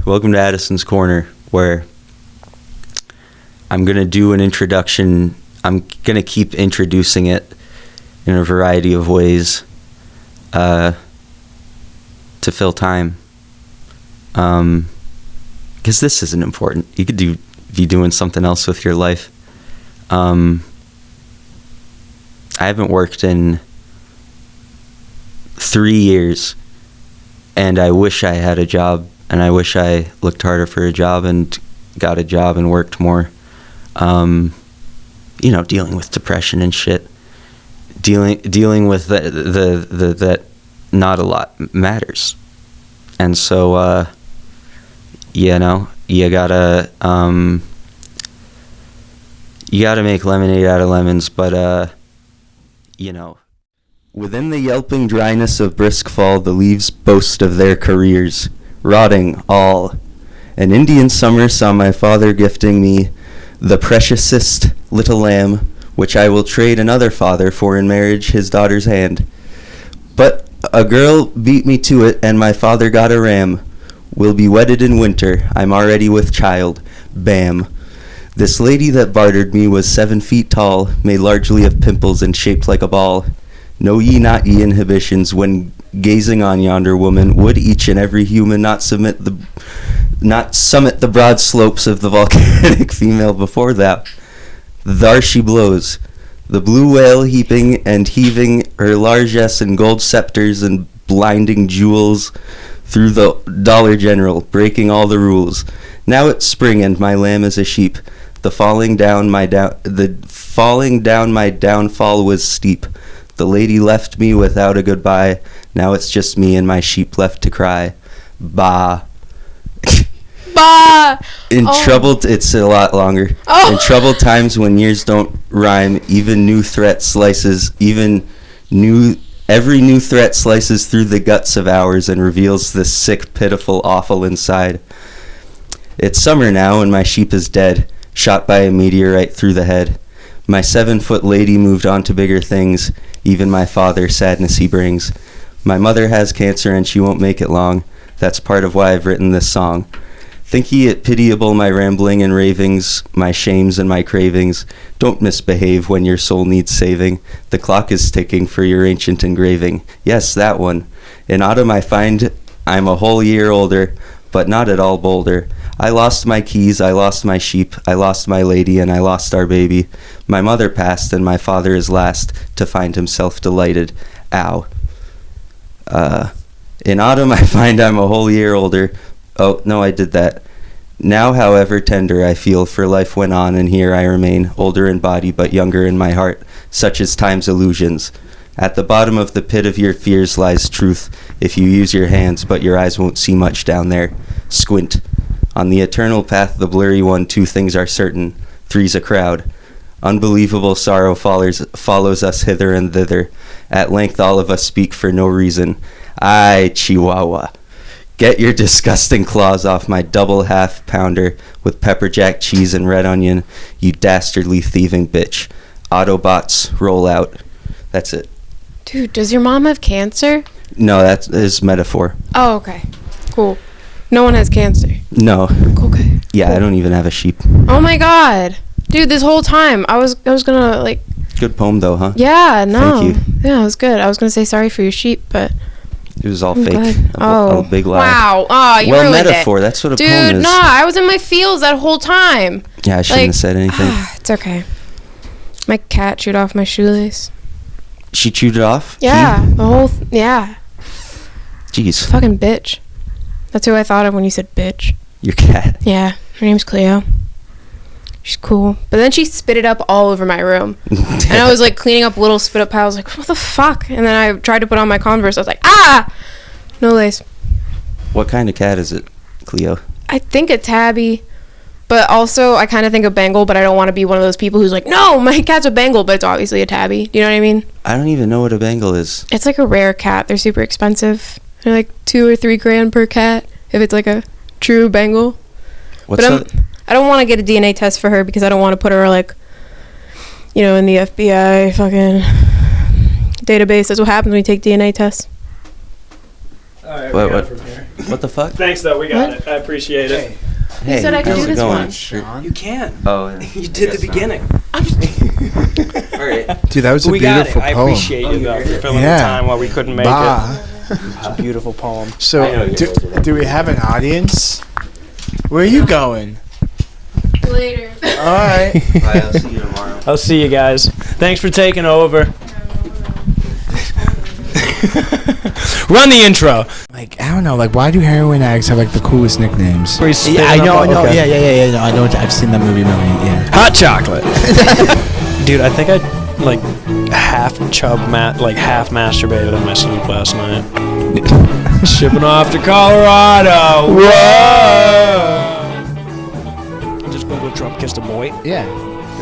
Welcome to Addison's Corner, where I'm going to do an introduction. I'm going to keep introducing it in a variety of ways to fill time. Because this isn't important. You could be doing something else with your life. I haven't worked in 3 years, and I wish I had a job, and I wish I looked harder for a job and got a job and worked more. Dealing with depression and shit. Dealing with that not a lot matters. And so, you gotta make lemonade out of lemons, but, Within the yelping dryness of brisk fall, the leaves boast of their careers, rotting all. An Indian summer saw my father gifting me the preciousest little lamb, which I will trade another father for in marriage his daughter's hand. But a girl beat me to it, and my father got a ram. We'll be wedded in winter, I'm already with child. Bam. This lady that bartered me was 7 feet tall, made largely of pimples and shaped like a ball. Know ye not ye inhibitions when gazing on yonder woman, would each and every human not summit the broad slopes of the volcanic female before that. There she blows, the blue whale heaping and heaving her largesse and gold scepters and blinding jewels through the Dollar General, breaking all the rules. Now it's spring and my lamb is a sheep. The falling down my downfall was steep. The lady left me without a goodbye. Now it's just me and my sheep left to cry. Bah. Bah. It's a lot longer. Oh. In troubled times when years don't rhyme, every new threat slices through the guts of ours and reveals the sick, pitiful, awful inside. It's summer now and my sheep is dead, shot by a meteorite through the head. My 7-foot lady moved on to bigger things, even my father sadness he brings. My mother has cancer and she won't make it long, that's part of why I've written this song. Think ye it pitiable my rambling and ravings, my shames and my cravings? Don't misbehave when your soul needs saving. The clock is ticking for your ancient engraving. Yes, that one. In autumn I find I'm a whole year older, but not at all bolder. I lost my keys, I lost my sheep, I lost my lady, and I lost our baby. My mother passed, and my father is last to find himself delighted. Ow. In autumn I find I'm a whole year older. Oh, no, I did that. Now, however tender I feel, for life went on, and here I remain, older in body, but younger in my heart, such as time's illusions. At the bottom of the pit of your fears lies truth, if you use your hands, but your eyes won't see much down there. Squint. On the eternal path, the blurry one, 2 things are certain. 3's a crowd. Unbelievable sorrow follows us hither and thither. At length all of us speak for no reason. Aye, Chihuahua. Get your disgusting claws off my double half-pounder with pepper jack cheese and red onion, you dastardly thieving bitch. Autobots, roll out. That's it. Dude, does your mom have cancer? No, that is metaphor. Oh, okay. Cool. No one has cancer. No. Okay. Yeah, cool. I don't even have a sheep. Oh my god. Dude, this whole time I was gonna like... Good poem though, huh? Yeah, no. Thank you. Yeah, it was good. I was gonna say sorry for your sheep, but... It was all I'm fake. Oh. A big lie. Wow. Oh, you ruined metaphor. It. That's what a Dude, poem is. Dude, nah, I was in my feels that whole time. Yeah, I shouldn't have said anything. It's okay. My cat chewed off my shoelace. She chewed it off? Yeah, the whole... yeah. Jeez. Fucking bitch. That's who I thought of when you said bitch. Your cat? Yeah. Her name's Cleo. She's cool. But then she spit it up all over my room. And I was like cleaning up little spit up piles, like, what the fuck? And then I tried to put on my Converse. I was like, ah! No lace. What kind of cat is it, Cleo? I think a tabby. But also, I kind of think a Bengal, but I don't want to be one of those people who's like, no, my cat's a Bengal, but it's obviously a tabby. Do you know what I mean? I don't even know what a Bengal is. It's like a rare cat. They're super expensive. They're like $2 or $3 grand per cat if it's like a true Bengal. What's that? I don't want to get a DNA test for her because I don't want to put her like, you know, in the FBI fucking database. That's what happens when you take DNA tests. Alright, What- we got what? it from here. What the fuck? Thanks, though. We got What? it. I appreciate it. Hey, said I could how's do it this going? one. Sean? You can. Oh, yeah. You did the Guess not. beginning. All right. Dude, that was a We got beautiful it. I poem. appreciate you, though, for filling Yeah. the time while we couldn't make Bah. it. It's a beautiful poem. I know So, you guys did. do we have an audience? Where are you going? Later. All right. Bye, I'll see you tomorrow. I'll see you guys. Thanks for taking over. Run the intro. Like, I don't know. Like, why do heroin addicts have like the coolest nicknames? Where he's Yeah, spitting I up know. all- I know. okay. Yeah. No, I know. I've seen that movie a million. Yeah. Hot chocolate. Dude, I think I like half masturbated in my sleep last night. Shipping off to Colorado. Whoa! Just Google Trump kissed a boy. Yeah.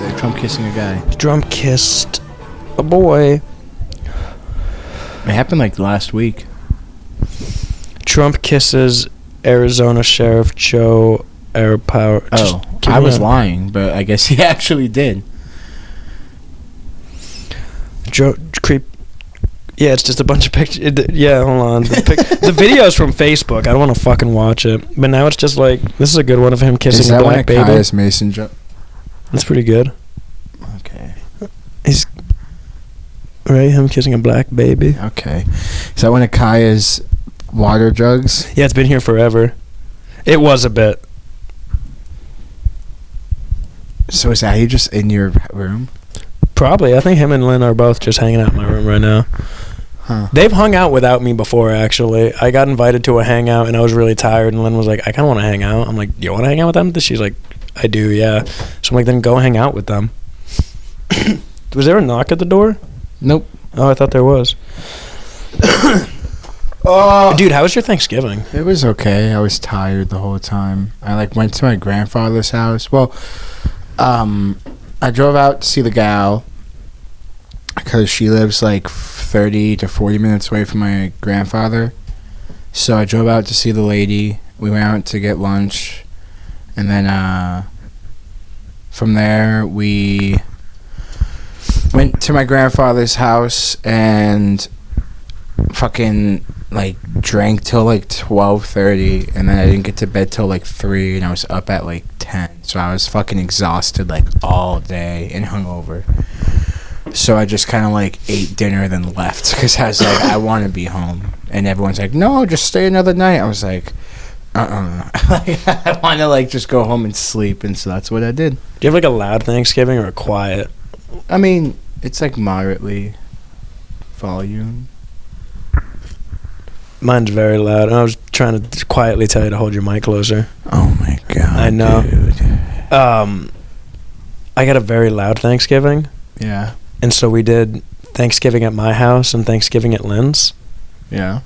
Like Trump kissing a guy. Trump kissed a boy. It happened like last week. Trump kisses Arizona Sheriff Joe Arpaio. Oh, I was lying, but I guess he actually did. Joe creep. Yeah, it's just a bunch of pictures. Yeah, hold on. The video's from Facebook. I don't want to fucking watch it. But now it's just like, this is a good one of him kissing Is a that when black a baby. Caius Mason joke? That's pretty good. Okay. He's right, him kissing a black baby. Okay. Is that one of Kaya's water jugs? Yeah, it's been here forever. It was a bit. So is that you just in your room? Probably. I think him and Lynn are both just hanging out in my room right now. Huh. They've hung out without me before, actually. I got invited to a hangout, and I was really tired, and Lynn was like, I kind of want to hang out. I'm like, you want to hang out with them? She's like, I do, yeah. So I'm like, then go hang out with them. Was there a knock at the door? Nope. Oh, I thought there was. Oh, Dude, how was your Thanksgiving? it was okay. I was tired the whole time. I like went to my grandfather's house. Well, I drove out to see the gal because she lives like 30 to 40 minutes away from my grandfather. So I drove out to see the lady. We went out to get lunch, and then from there we went to my grandfather's house and fucking like drank till like 12:30, and then I didn't get to bed till like 3, and I was up at like 10. So I was fucking exhausted like all day and hungover. So I just kind of like ate dinner then left because I was like, I want to be home, and everyone's like, no, just stay another night. I was like, like, I want to like just go home and sleep, and so that's what I did. Do you have like a loud Thanksgiving or a quiet? I mean, it's like moderately volume. Mine's very loud. And I was trying to quietly tell you to hold your mic closer. Oh my god! I know. Dude. I got a very loud Thanksgiving, Yeah. and so we did Thanksgiving at my house and Thanksgiving at Lynn's, Yeah.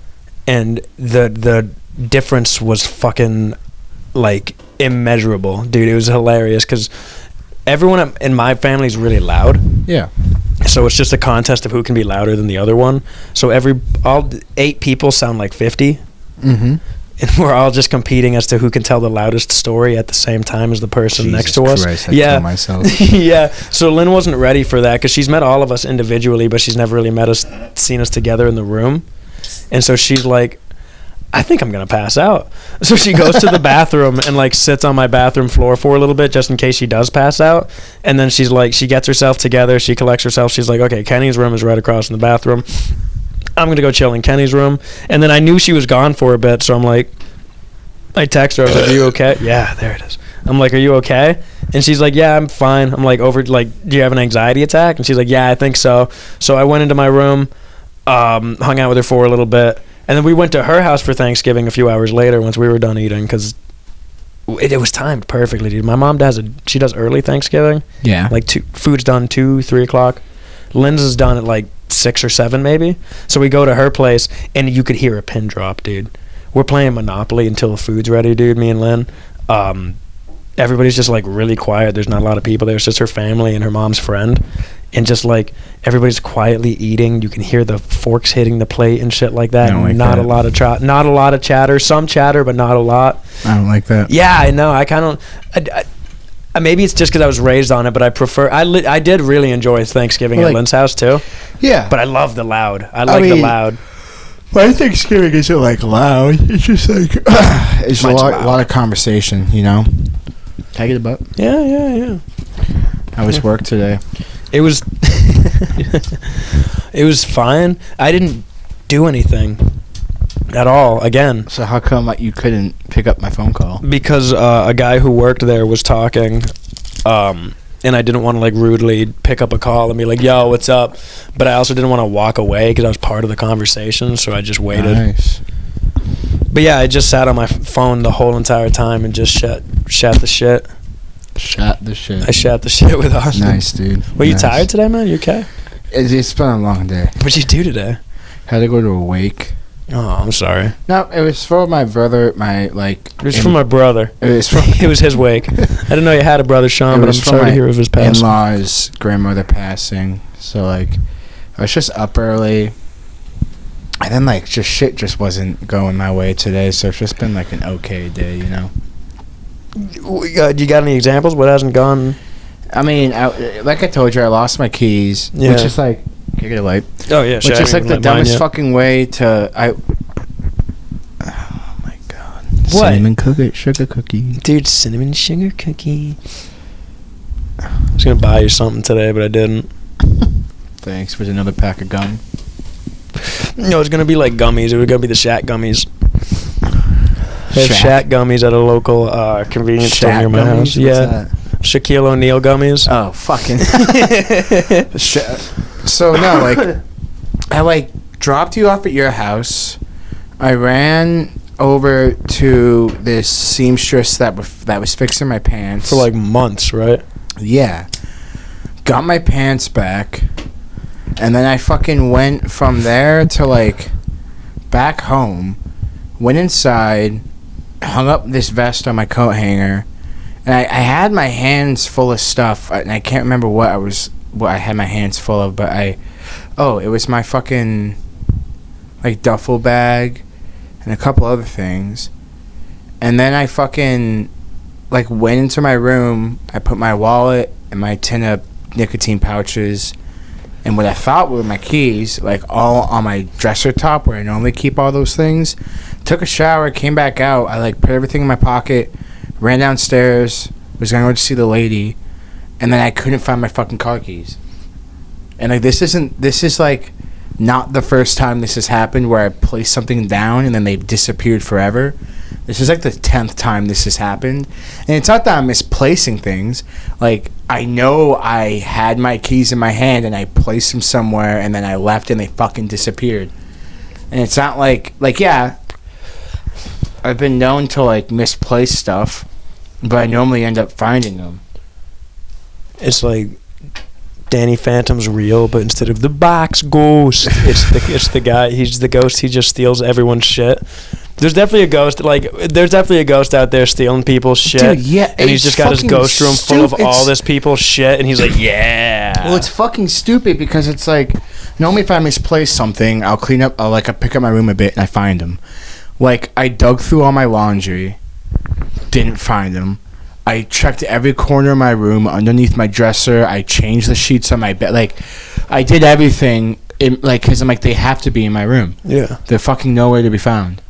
and the difference was fucking like immeasurable, dude. It was hilarious because everyone in my family's really loud. Yeah. So it's just a contest of who can be louder than the other one. So all 8 people sound like 50, Mm-hmm. and we're all just competing as to who can tell the loudest story at the same time as the person next to us. Christ, I yeah, kill myself. yeah. So Lynn wasn't ready for that because she's met all of us individually, but she's never really seen us together in the room. And so she's like, I think I'm gonna pass out. So she goes to the bathroom and like sits on my bathroom floor for a little bit just in case she does pass out. And then she's like, she gets herself together, she collects herself. She's like, okay, Kenny's room is right across in the bathroom. I'm gonna go chill in Kenny's room. And then I knew she was gone for a bit, so I'm like, I text her. I was like, are you okay? Yeah, there it is. I'm like, are you okay? And she's like, yeah, I'm fine. I'm like, do you have an anxiety attack? And she's like, yeah, I think so. So I went into my room, hung out with her for a little bit. And then we went to her house for Thanksgiving a few hours later once we were done eating because it was timed perfectly, dude. My mom does early Thanksgiving. Yeah. Like food's done 2, 3 o'clock. Lynn's is done at like 6 or 7 maybe. So we go to her place and you could hear a pin drop, dude. We're playing Monopoly until the food's ready, dude, me and Lynn. Everybody's just like really quiet. There's not a lot of people there. It's just her family and her mom's friend. And just like everybody's quietly eating. You can hear the forks hitting the plate and shit like that. I don't like not that. not a lot of chatter. Some chatter, but not a lot. I don't like that. Yeah, I know. I kind of. Maybe it's just because I was raised on it, but I prefer. I did really enjoy Thanksgiving at Like- Lynn's house too. Yeah. But I love the loud. I like the mean, loud. My Thanksgiving isn't like loud. It's just like it's a lot of conversation. You know. Can I get a butt? Yeah. How was work today? It was. It was fine. I didn't do anything at all. Again, So how come you couldn't pick up my phone call? because a guy who worked there was talking, and I didn't want to like rudely pick up a call and be like, "Yo, what's up?" But I also didn't want to walk away because I was part of the conversation, so I just waited. Nice. But yeah, I just sat on my phone the whole entire time and just shat the shit. Shot the shit. I shat the shit with Austin. Nice, dude. Were you Nice. tired today, man? You okay? It's been a long day. What'd you do today? Had to go to a wake. Oh, I'm sorry. No, it was for my brother. My like. It was for my brother. It was for. It was his wake. I didn't know you had a brother, Sean, It but I'm was for sorry to my hear of his passing. In-laws' grandmother passing. So like, I was just up early. And then like shit just wasn't going my way today. So it's just been like an okay day, you know. You got any examples? What hasn't gone? I mean, like I told you, I lost my keys, Yeah. which is like, can I get a light? Oh yeah, Which is like the dumbest fucking way to. Oh my god! What? Cinnamon cookie, sugar cookie. Dude, cinnamon sugar cookie. I was gonna buy you something today, but I didn't. Thanks. Was another pack of gum. No, it's gonna be like gummies. It was gonna be the Shat gummies. They have Shaq? Shat gummies at a local convenience store Shaq near my gummies? house. What's Yeah, that? Shaquille O'Neal gummies. Oh fucking. So no, like, I like dropped you off at your house. I ran over to this seamstress that was fixing my pants For like months, right? Yeah. Got my pants back. And then I fucking went from there to like back home. Went inside. Hung up this vest on my coat hanger. And I had my hands full of stuff. And I can't remember what I had my hands full of. But it was my fucking like duffel bag. And a couple other things. And then I fucking like went into my room. I put my wallet and my tin of nicotine pouches and what I thought were my keys like all on my dresser top where I normally keep all those things. Took a shower, came back out. I like put everything in my pocket, ran downstairs, was gonna go to see the lady, and then I couldn't find my fucking car keys. And like this is like not the first time this has happened where I placed something down and then they've disappeared forever. This is like the 10th time this has happened. And it's not that I'm misplacing things. Like, I know I had my keys in my hand and I placed them somewhere and then I left and they fucking disappeared. And it's not like yeah, I've been known to like misplace stuff, but I normally end up finding them. It's like Danny Phantom's real, but instead of the box ghost, it's the guy. He's the ghost. He just steals everyone's shit. There's definitely a ghost. Like, there's definitely a ghost out there stealing people's shit. Dude, yeah, and he's just got his ghost room full of all It's- this people's shit, and he's like, yeah. Well, it's fucking stupid because it's like, normally if I misplace something, I'll clean up, I'll pick up my room a bit and I find them. Like, I dug through all my laundry, didn't find them. I checked every corner of my room, underneath my dresser. I changed the sheets on my bed. Like, I did everything, because I'm like, they have to be in my room. Yeah. They're fucking nowhere to be found.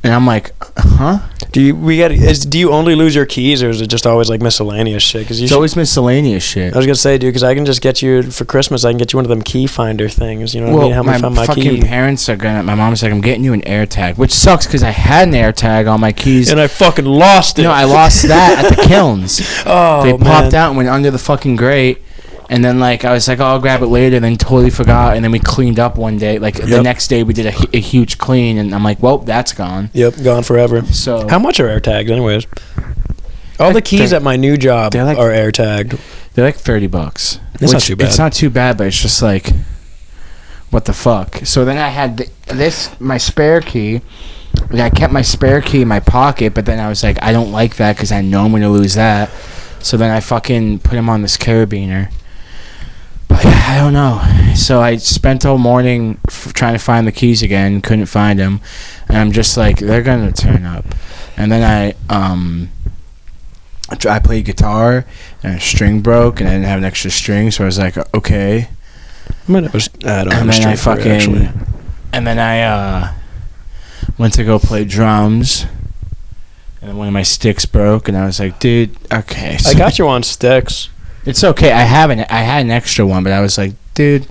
And I'm like, huh? Do you only lose your keys, or is it just always like miscellaneous shit? Cause It's always miscellaneous shit. I was gonna say, dude, because I can just get you for Christmas. I can get you one of them key finder things. You know what I mean? Help me find my fucking key. parents are gonna. My mom's like, I'm getting you an AirTag, which sucks because I had an AirTag on my keys. And I fucking lost it. No, I lost that at the kilns. Oh, They popped man. out and went under the fucking grate. And then, like, I was like, oh, I'll grab it later, and then totally forgot. And then we cleaned up one day. Like, the Yep. next day, we did a huge clean, and I'm like, well, that's gone. Yep, gone forever. So How much are air tags, anyways? All the keys They're- at my new job they're like- are air tagged. they're like $30. That's not too bad. It's not too bad, but it's just like, what the fuck? So then I had my spare key. Like, I kept my spare key in my pocket, but then I was like, I don't like that because I know I'm going to lose that. So then I fucking put him on this carabiner. But I don't know. So I spent all morning trying to find the keys again, couldn't find them, and I'm just like, they're gonna turn up. And then I played guitar, and a string broke, and I didn't have an extra string, so I was like, okay. I might have I don't And have a then I string for it, actually. And then I went to go play drums, and then one of my sticks broke, and I was like, dude, okay. I got you on sticks. It's okay. I had an extra one, but I was like, dude,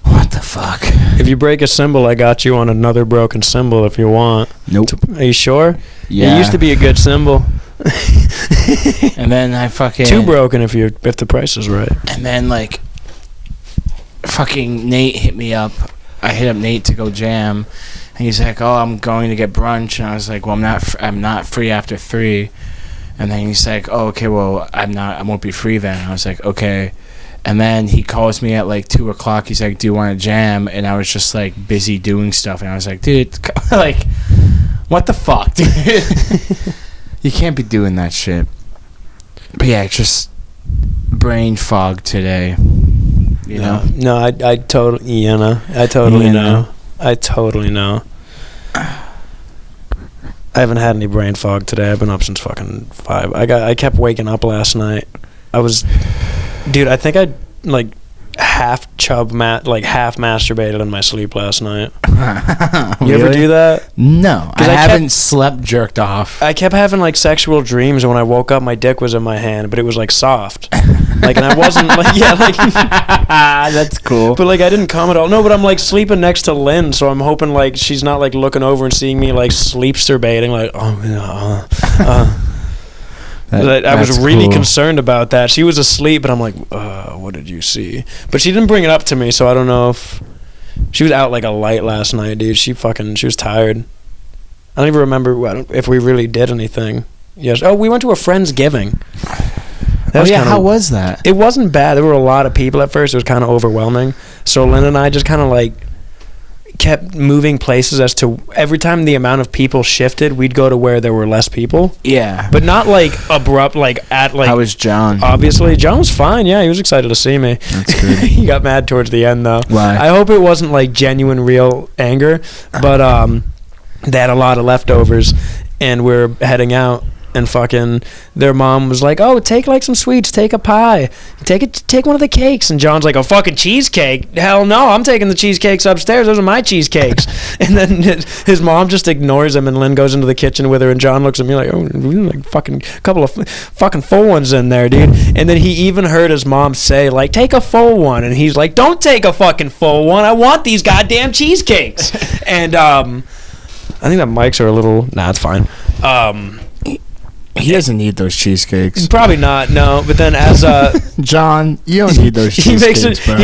what the fuck? If you break a cymbal, I got you on another broken cymbal if you want. Nope. Are you sure? Yeah. It used to be a good cymbal. And then I fucking... 2 broken if the price is right. And then, like, fucking Nate hit me up. I hit up Nate to go jam. And he's like, oh, I'm going to get brunch. And I was like, well, I'm not free after 3. And then he's like, oh, okay, well, I won't be free then. I was like, okay. And then he calls me at like 2 o'clock. He's like, do you want to jam? And I was just like busy doing stuff. And I was like, dude, like, what the fuck, dude? You can't be doing that shit. But yeah, it's just brain fog today. You know? No, I totally, know. I totally know. I totally know. I haven't had any brain fog today. I've been up since fucking 5. I kept waking up last night. Dude, I think I like half masturbated in my sleep last night. You ever do that? No, I haven't slept jerked off. I kept having like sexual dreams, and when I woke up, my dick was in my hand, but it was like soft, like, and I wasn't like, yeah, like that's cool. But like I didn't come at all. No, but I'm like sleeping next to Lynn, so I'm hoping like she's not like looking over and seeing me like sleep-surbating, like I was really concerned about that. She was asleep, but I'm like, what did you see? But she didn't bring it up to me, so I don't know if... She was out like a light last night, dude. She was tired. I don't even remember if we really did anything. Yes. Oh, we went to a Friendsgiving. How was that? It wasn't bad. There were a lot of people at first. It was kind of overwhelming. So Lynn and I just kind of like kept moving places as to every time the amount of people shifted, we'd go to where there were less people. Yeah. But not like abrupt, like at like... How was John? Obviously, John was fine. Yeah, he was excited to see me. That's good. He got mad towards the end, though. Why? I hope it wasn't like genuine, real anger. But they had a lot of leftovers, and we're heading out. And fucking their mom was like, oh, take like some sweets, take a pie, take one of the cakes. And John's like, a fucking cheesecake? Hell no, I'm taking the cheesecakes upstairs. Those are my cheesecakes. And then his mom just ignores him, and Lynn goes into the kitchen with her, and John looks at me like, oh, like fucking couple of fucking full ones in there, dude. And then he even heard his mom say, like, take a full one. And he's like, don't take a fucking full one. I want these goddamn cheesecakes. And I think that mics are a little, it's fine. He doesn't need those cheesecakes. Probably not, no. But then as John, you don't need those cheesecakes, bro.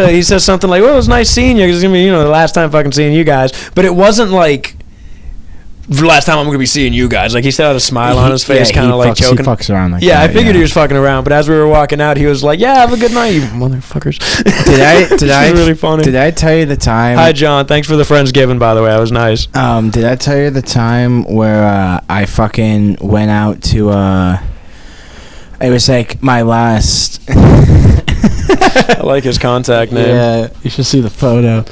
He says something like, well, it was nice seeing you, because it's going to be, the last time fucking seeing you guys. But it wasn't like, the last time I'm going to be seeing you guys. Like, he still had a smile on his face, kind of like joking. He fucks around like that. I figured he was fucking around. But as we were walking out, he was like, yeah, have a good night, you motherfuckers. Did I really funny. Did I tell you the time? Hi, John. Thanks for the Friendsgiving, by the way. That was nice. Did I tell you the time where I fucking went out to it was like my last... I like his contact name. Yeah, you should see the photo.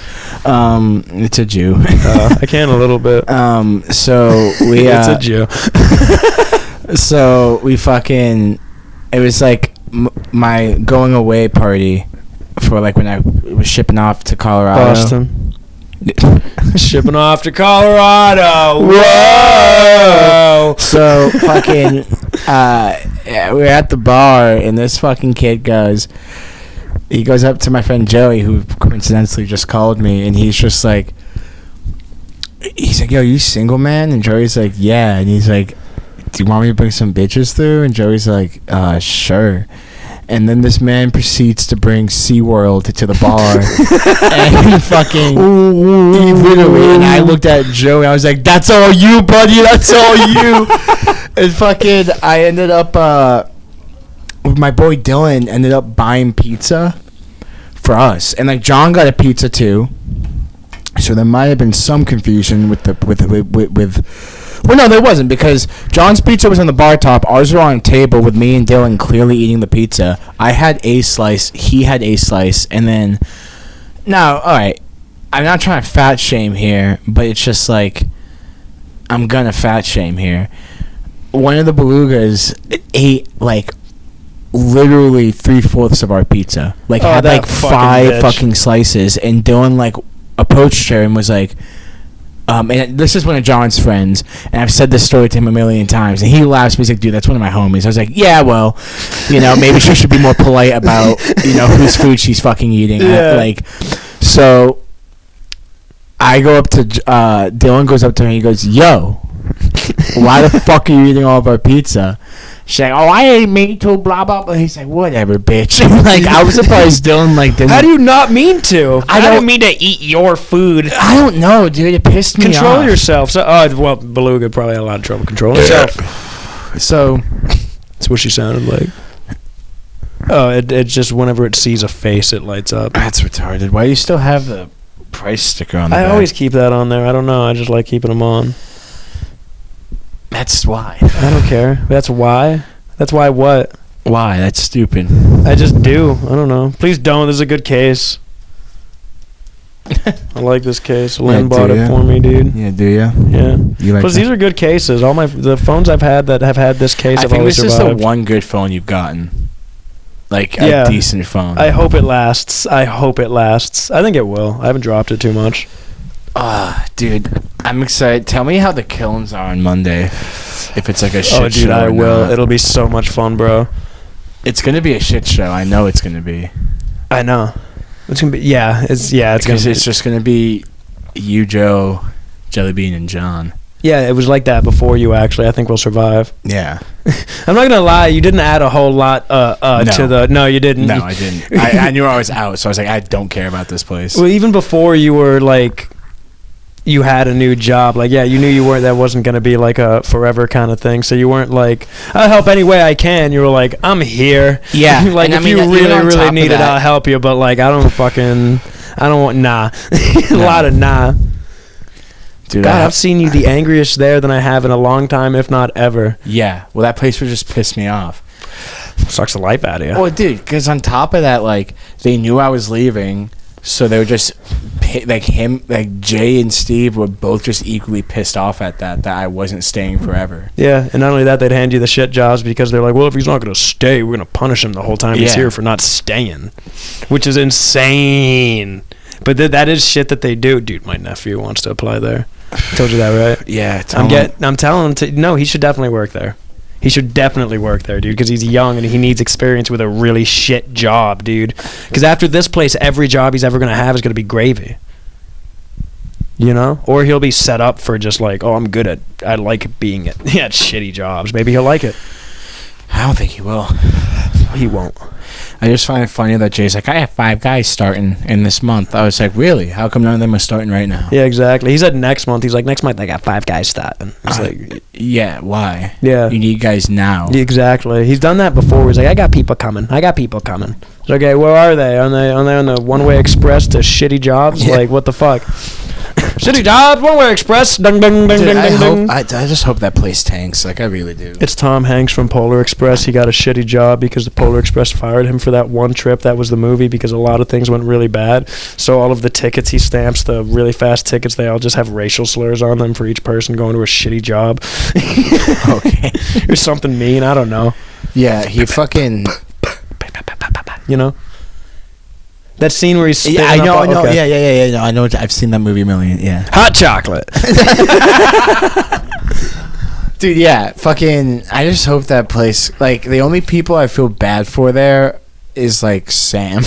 It's a Jew. I can a little bit. So we... It's a Jew. So we fucking... It was like my going away party for like when I was shipping off to Colorado. Boston. Shipping off to Colorado. Whoa! So fucking... we're at the bar, and this fucking kid goes... He goes up to my friend Joey, who coincidentally just called me, and he's just like... He's like, yo, you single, man? And Joey's like, yeah. And he's like, do you want me to bring some bitches through? And Joey's like, sure. And then this man proceeds to bring SeaWorl to the bar. And fucking... literally, and I looked at Joey, I was like, that's all you, buddy, that's all you. And fucking, I ended up... my boy Dylan ended up buying pizza for us, and like John got a pizza too. So there might have been some confusion with well, no, there wasn't, because John's pizza was on the bar top. Ours were on a table with me and Dylan clearly eating the pizza. I had a slice, he had a slice, and then now, all right, I'm not trying to fat shame here, but it's just like I'm gonna fat shame here. One of the belugas ate like literally 3/4 of our pizza, like had like 5 fucking slices, and Dylan like approached her and was like, and this is one of John's friends, and I've said this story to him a million times, and he laughs. He's like, dude, that's one of my homies. I was like, yeah, well, maybe she should be more polite about, whose food she's fucking eating. Yeah. So I go up to, Dylan goes up to her, and he goes, yo, why the fuck are you eating all of our pizza? She's like, oh, I ain't mean to, blah, blah, blah. He's like, whatever, bitch. I was surprised Dylan, didn't. How do you not mean to? I don't don't mean to eat your food. I don't know, dude. It pissed me off. Control yourself. So, well, Beluga probably had a lot of trouble controlling himself. So, that's what she sounded like. Oh, it just, whenever it sees a face, it lights up. That's retarded. Why do you still have the price sticker on the back? I always keep that on there. I don't know. I just like keeping them on. That's why. I don't care. That's why. That's why what? Why? That's stupid. I just do. I don't know. Please don't. This is a good case. I like this case. Lynn bought it for me, dude. Yeah, do you? Yeah. You like Plus, these are good cases. The phones I've had that have had this case have always survived. I think this is the one good phone you've gotten. A decent phone. I hope it lasts. I think it will. I haven't dropped it too much. Dude, I'm excited. Tell me how the kilns are on Monday. If it's a shit show. Oh, dude, I will. Not. It'll be so much fun, bro. It's gonna be a shit show. I know it's gonna be. I know. It's gonna be. It's just gonna be you, Joe, Jellybean, and John. Yeah, it was like that before you. Actually, I think we'll survive. Yeah. I'm not gonna lie. You didn't add a whole lot to the. No, you didn't. No, I didn't. I knew I was out, so I was like, I don't care about this place. Well, even before you were you had a new job, you knew you weren't, that wasn't going to be a forever kind of thing, so you weren't I'll help any way I can. You were like, I'm here. Yeah. If you really need it, I'll help you, but I don't want nah. A lot of nah. Dude, God, I've seen you the angriest there than I have in a long time, if not ever. Yeah. Well, that place would just piss me off. Sucks the life out of you. Oh, dude, because on top of that, they knew I was leaving, so they were just Jay and Steve were both just equally pissed off at that I wasn't staying forever. Yeah, and not only that, they'd hand you the shit jobs because they're like, well, if he's not going to stay, we're going to punish him the whole time he's here for not staying, which is insane. But that is shit that they do. Dude, my nephew wants to apply there. I told you that, right? Yeah. I'm telling him no, he should definitely work there. He should definitely work there, dude, because he's young and he needs experience with a really shit job, dude. Because after this place, every job he's ever going to have is going to be gravy. Or he'll be set up for just I'm good at, I like being at shitty jobs. Maybe he'll like it. I don't think he will. He won't. I just find it funny that Jay's like, I have 5 guys starting in this month. I was like, really? How come none of them are starting right now? Yeah, exactly. He said next month. He's like, next month I got 5 guys starting. It's yeah, why? Yeah. You need guys now. Exactly. He's done that before. He's like, I got people coming. It's okay, where are they? Are they on the one-way express to shitty jobs? Yeah. What the fuck? Shitty jobs, one-way express. Ding, ding, ding, Dude, ding, ding. I just hope that place tanks. I really do. It's Tom Hanks from Polar Express. He got a shitty job because the Polar Express fired him for that one trip. That was the movie because a lot of things went really bad. So all of the tickets he stamps, the really fast tickets, they all just have racial slurs on them for each person going to a shitty job. Okay. Or something mean. I don't know. Yeah, he fucking... That scene where he's spitting I know. Okay. Yeah. I know. I've seen that movie a million. Yeah. Hot chocolate. Dude, yeah. Fucking. I just hope that place. The only people I feel bad for there is Sam.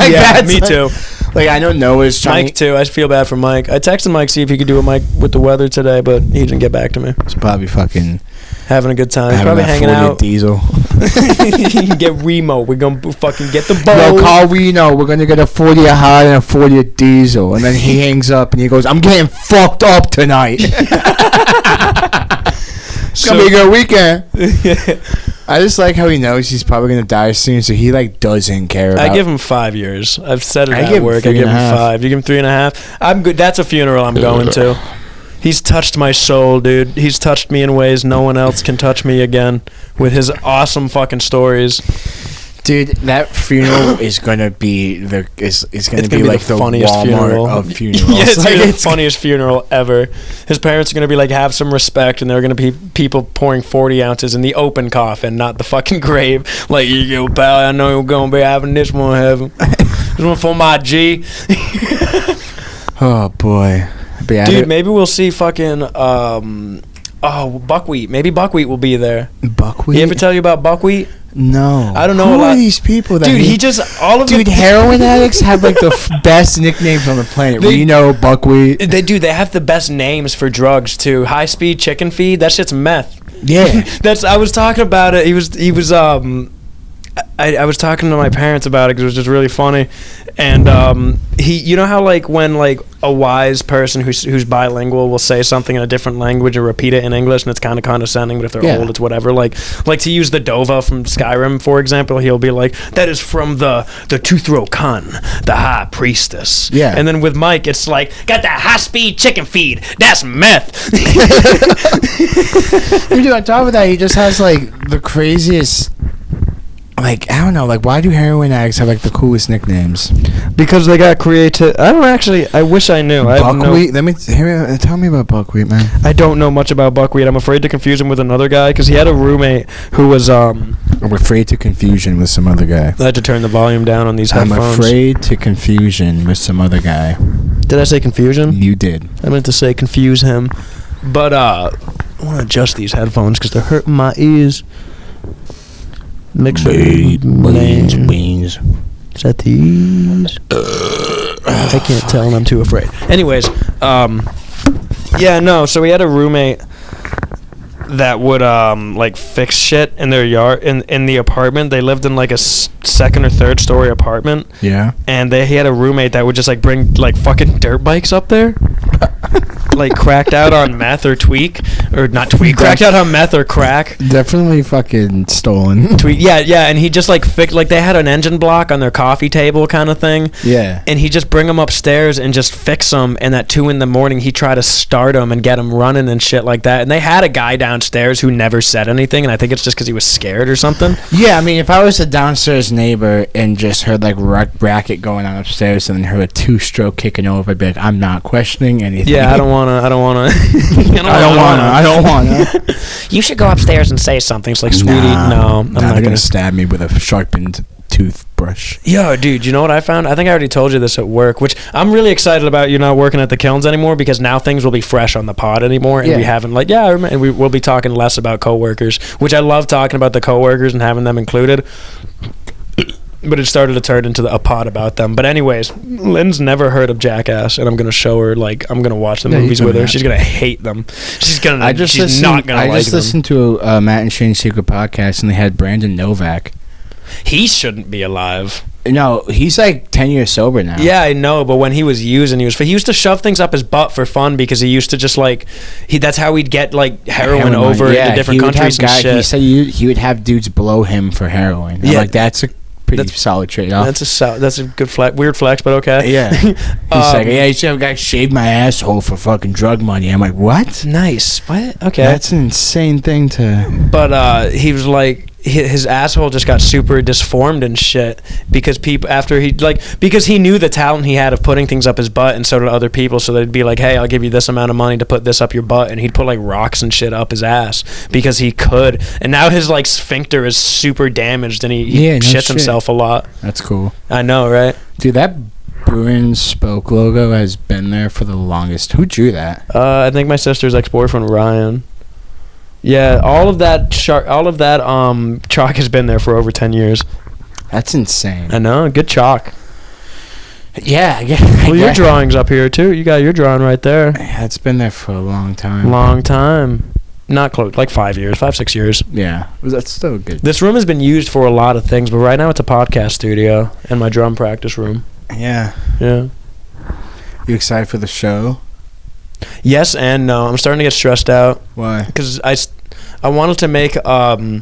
Yeah, me too. I know Noah's trying. Mike too. I feel bad for Mike. I texted Mike see if he could do it, Mike, with the weather today, but he didn't get back to me. He's probably fucking having a good time. He's probably hanging out. Diesel. Get Remo. We're gonna fucking get the boat. No, call Reno. We're gonna get a 40 a hot and a 40 a diesel, and then he hangs up and he goes, "I'm getting fucked up tonight." It's gonna be a good weekend. I just like how he knows he's probably gonna die soon, so he doesn't care about. I give him 5 years. I've said it at work. I give him 5. You give him 3.5. I'm good. That's a funeral I'm going to. He's touched my soul, dude. He's touched me in ways no one else can touch me again with his awesome fucking stories. Dude, that funeral is gonna be the funniest Walmart funeral of funerals. Yeah, it's gonna be the funniest funeral ever. His parents are gonna be have some respect, and there are gonna be people pouring 40 ounces in the open coffin, not the fucking grave. Here you go, pal. I know you're gonna be having this one, heaven. This one for my G. Oh boy. But yeah, Dude, maybe we'll see fucking buckwheat. Maybe buckwheat will be there. buckwheat. He ever tell you about buckwheat? No. I don't know Who a lot. are these people? That Dude, he just all of Dude, the heroin addicts have like the best nicknames on the planet. Reno, buckwheat. They have the best names for drugs too. High speed chicken feed. That shit's meth. Yeah. I was talking about it. I was talking to my parents about it because it was just really funny, and you know how like when like a wise person who's bilingual will say something in a different language and repeat it in English, and it's kind of condescending, but if they're Yeah. old, it's whatever. Like to use the Dova from Skyrim, for example, he'll be like, "That is from the Tuthro Khan, the high priestess." Yeah. And then with Mike, it's like, "Got that high speed chicken feed. That's meth." Dude, on top of that, he just has like the craziest. Like, I don't know, like, why do heroin addicts have like the coolest nicknames? Because they got creative. I don't actually. I wish I knew. Buckwheat. Tell me about buckwheat, man. I don't know much about buckwheat. I'm afraid to confuse him with another guy because he had a roommate who was. I'm afraid to confusion with some other guy. I had to turn the volume down on these I'm headphones. afraid to confusion with some other guy. Did I say confusion? You did. I meant to say confuse him, but I want to adjust these headphones because they're hurting my ears. Mixer Beans. Is that these? I can't tell and I'm too afraid. Anyways, yeah, no, so we had a roommate that would like fix shit in their yard in the apartment. They lived in like a second or third story apartment. Yeah. And he had a roommate that would just like bring like fucking dirt bikes up there. Like cracked out on meth or tweak or not tweak, cracked out on meth or crack. Definitely fucking stolen. Tweak, yeah, and he just like fixed, like they had an engine block on their coffee table kind of thing. Yeah. And he just bring them upstairs and just fix them. And at 2 a.m, he tried to start them and get them running and shit like that. And they had a guy downstairs who never said anything, and I think it's just because he was scared or something. Yeah, I mean, if I was a downstairs neighbor and just heard like racket going on upstairs and then heard a 2-stroke kicking over, I'd be like, I'm not questioning anything. Yeah, I don't want to. I don't want to. You should go upstairs and say something. It's like, sweetie, no, I'm not they're gonna gonna stab me with a sharpened toothbrush. Yo, dude, you know what I found? I think I already told you this at work, which I'm really excited about. You not working at the kilns anymore because now things will be fresh on the pod anymore, and we haven't like and we'll be talking less about coworkers, which I love talking about the coworkers and having them included. But it started to turn into a pod about them. But anyways, Lynn's never heard of Jackass, and I'm gonna show her like I'm gonna watch the movies with her. She's gonna hate them. She's not gonna like them. I just listened to a Matt and Shane's Secret podcast, and they had Brandon Novak. He shouldn't be alive. No, he's like 10 years sober now. Yeah, I know, but when he was using, he used to shove things up his butt for fun because he used to just like that's how he'd get like heroin over into different countries and shit. He said he would have dudes blow him for heroin. I'm like, that's a pretty solid trade-off. That's a good weird flex, but okay. Yeah. He's like, yeah, you should have a guy shave my asshole for fucking drug money. I'm like, what? Nice. What? Okay. That's an insane thing to. But he was like, his asshole just got super disformed and shit because because he knew the talent he had of putting things up his butt, and so did other people. So they'd be like, hey, I'll give you this amount of money to put this up your butt, and he'd put like rocks and shit up his ass because he could. And now his like sphincter is super damaged, and he shits himself a lot. That's cool. I know, right? Dude, that Bruins spoke logo has been there for the longest. Who drew that? I think my sister's ex-boyfriend Ryan. Yeah, all of that chalk has been there for over 10 years. That's insane. I know, good chalk. Yeah. Well, your drawing's up here too. You got your drawing right there. Yeah, it's been there for a long time. Long time. Not close, like 5, 6 years. Yeah, that's still good. This room has been used for a lot of things, but right now it's a podcast studio and my drum practice room. Yeah. Yeah. You excited for the show? Yes and no. I'm starting to get stressed out. Why? Because I wanted to make a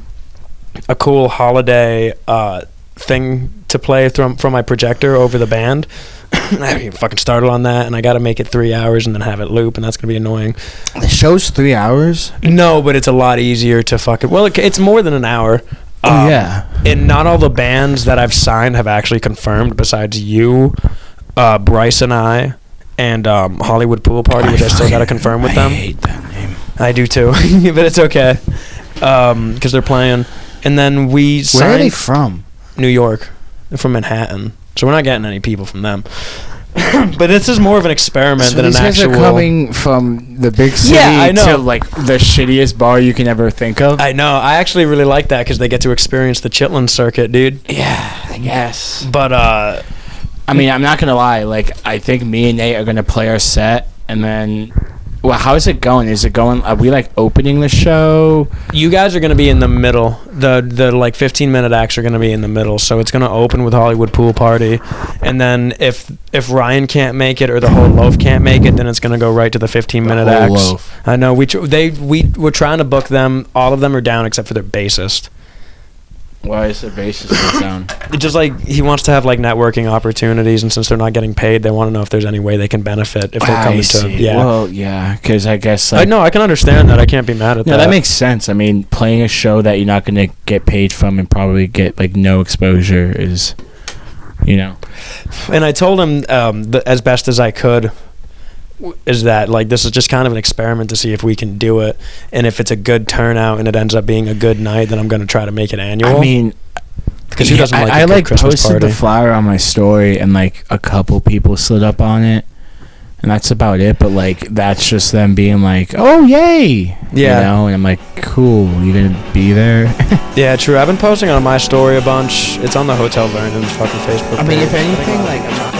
cool holiday thing to play from my projector over the band. I haven't even fucking started on that, and I got to make it 3 hours and then have it loop, and that's gonna be annoying. The show's 3 hours? No, but it's a lot easier to fucking. Well, it's more than an hour. Oh yeah. And not all the bands that I've signed have actually confirmed, besides you, Bryce and I. And Hollywood Pool Party, which I still got to confirm with them. I hate that name. I do too, but it's okay because they're playing. And then we signed. Where are they from? New York. They're from Manhattan, so we're not getting any people from them. But this is more of an experiment So than an these guys actual. are coming from the big city I know. to like the shittiest bar you can ever think of. I know. I actually really like that because they get to experience the Chitlin circuit, dude. Yeah, I guess. But I mean, I'm not gonna lie. Like, I think me and Nate are gonna play our set, and then, well, how is it going? Is it going? Are we like opening the show? you guys are gonna be in the middle. The like 15-minute acts are gonna be in the middle. So it's gonna open with Hollywood Pool Party, and then if Ryan can't make it or the whole loaf can't make it, then it's gonna go right to the 15-minute The whole acts. loaf. I know. We were trying to book them. All of them are down except for their bassist. Why is the bassist down? It just like he wants to have like networking opportunities, and since they're not getting paid, they want to know if there's any way they can benefit if they're coming to. Yeah. Well, yeah, because I guess I know. I can understand that. I can't be mad at no, that. that makes sense. I mean, playing a show that you're not gonna get paid from and probably get like no exposure is, you know. And I told him as best as I could is that like this is just kind of an experiment to see if we can do it, and if it's a good turnout and it ends up being a good night, then I'm going to try to make it annual. I mean, because who doesn't like I a good like Christmas posted party? the flyer on my story, and like a couple people slid up on it, and that's about it. But like that's just them being like, "Oh, yay!" Yeah. You know, and I'm like, "Cool, you gonna be there?" Yeah, true. I've been posting on my story a bunch. It's on the Hotel Vernon's fucking Facebook. I mean, page. if anything, like.